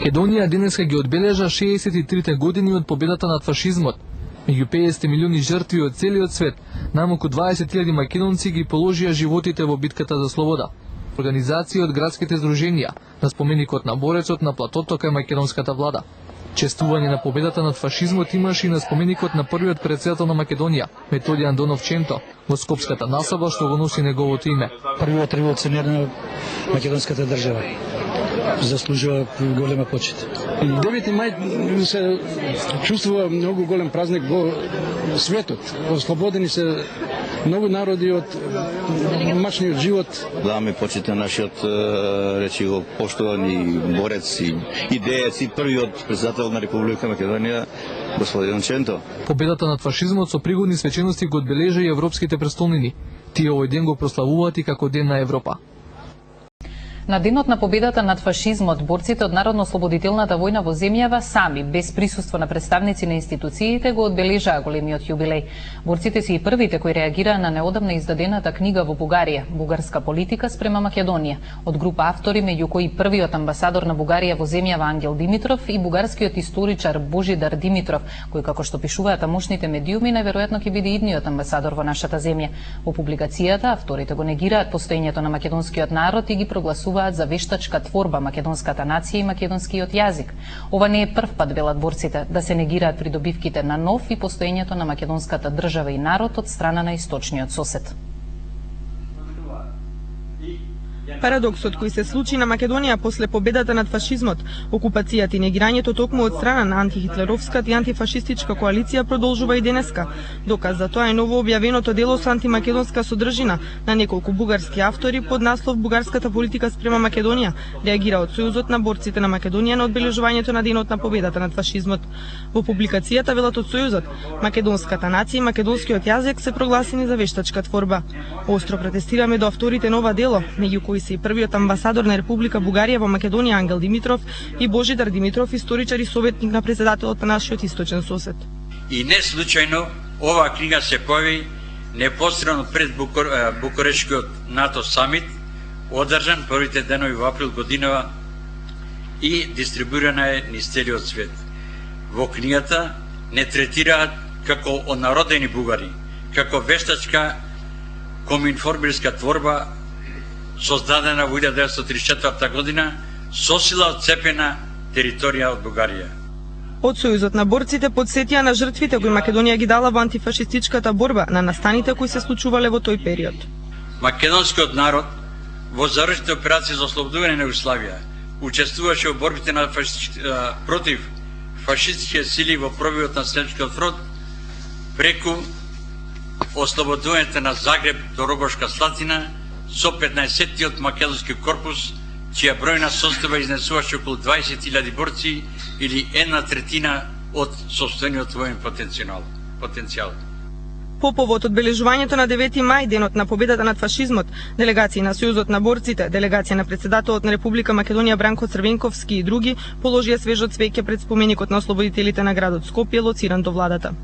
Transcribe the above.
Македонија денеска ги одбележа 63 години од победата над фашизмот. Меѓу 50 милиони жртви од целиот свет, најмалку 20.000 македонци ги положија животите во битката за слобода. Организации од градските здруженија, на споменикот на борецот на платото кај македонската влада. Честување на победата над фашизмот имаше и на споменикот на првиот претседател на Македонија, Методи Андонов Ченто, во Скопската насаба што го носи неговото име. Првиот револуционер на македонската држава. Заслужува голема почит. 9 мај се чувствува многу голем празник во светот. Ослободени се многу народи од мачниот живот. Даваме почит на нашиот, речи го, поштовани борец и идеец и првиот претседател на Република Македонија, господин Ченто. Победата над фашизмот со пригодни свечености го одбележа и европските престолнини. Тие овој ден го прославуваат и како Ден на Европа. На денот на победата над фашизмот, борците од Народно-ослободителната војна во земјава сами, без присуство на представници на институциите, го одбележаа големиот јубилеј. Борците се и првите кои реагираа на неодамна издадената книга во Бугарија, Бугарска политика спрема Македонија, од група автори меѓу кои првиот амбасадор на Бугарија во земјава Ангел Димитров и бугарскиот историчар Божидар Димитров, кој, како што пишуваат тамошните медиуми, најверојатно ќе биде идниот амбасадор во нашата земја. Во публикацијата авторите го негираат постоењето на македонскиот народ и ги прогласуваат за вештачка творба македонската нација и македонскиот јазик. Ова не е прв пат, велат борците, да се негираат придобивките на нов и постоењето на македонската држава и народ од страна на источниот сосед. Парадоксот кој се случи на Македонија после победата над фашизмот, окупацијата и негирањето токму од страна на антихитлеровската и антифашистичка коалиција продолжува и денеска. Доказ за тоа е ново објавеното дело со антимакедонска содржина на неколку бугарски автори под наслов Бугарската политика спрема Македонија, реагира од Сојузот на борците на Македонија на одбележувањето на денот на победата над фашизмот. Во публикацијата велат од Сојузот, македонската нација и македонскиот јазик се прогласени за вештачка творба. Остро протестираме до авторите на ова дело, меѓу кои се и првиот амбасадор на Република Бугарија во Македонија Ангел Димитров и Божидар Димитров, историчар и советник на претседателот на нашиот источен сосед. И не случајно оваа книга се појави непосредно пред Букурештскиот НАТО самит, одржан првите денови во април годинава и дистрибуирана е низ целиот свет. Во книгата не третираат како однародени бугари, како вештачка коминформерска творба создадена во 1934 година со сила одцепена територија од Бугарија. Од Сојузот на борците подсетија на жртвите кои Македонија ги дала во антифашистичката борба, на настаните кои се случувале во тој период. Македонскиот народ во заручните операции за ослободување на Југославија учествуваше во борбите на против фашистички сили во пробивот на Српскиот фронт преку ослободувањето на Загреб до Рогошка Слатина со 15-тиот македонски корпус, чија бројна состава изнесуваше околу 20.000 борци или 1/3 од сопствениот воен потенцијал. По повод одбележувањето на 9 мај, денот на победата над фашизмот, делегации на Сојузот на борците, делегација на претседателот на Република Македонија Бранко Црвенковски и други положија свежо цвеќе пред споменикот на ослободителите на градот Скопје, лоциран до владата.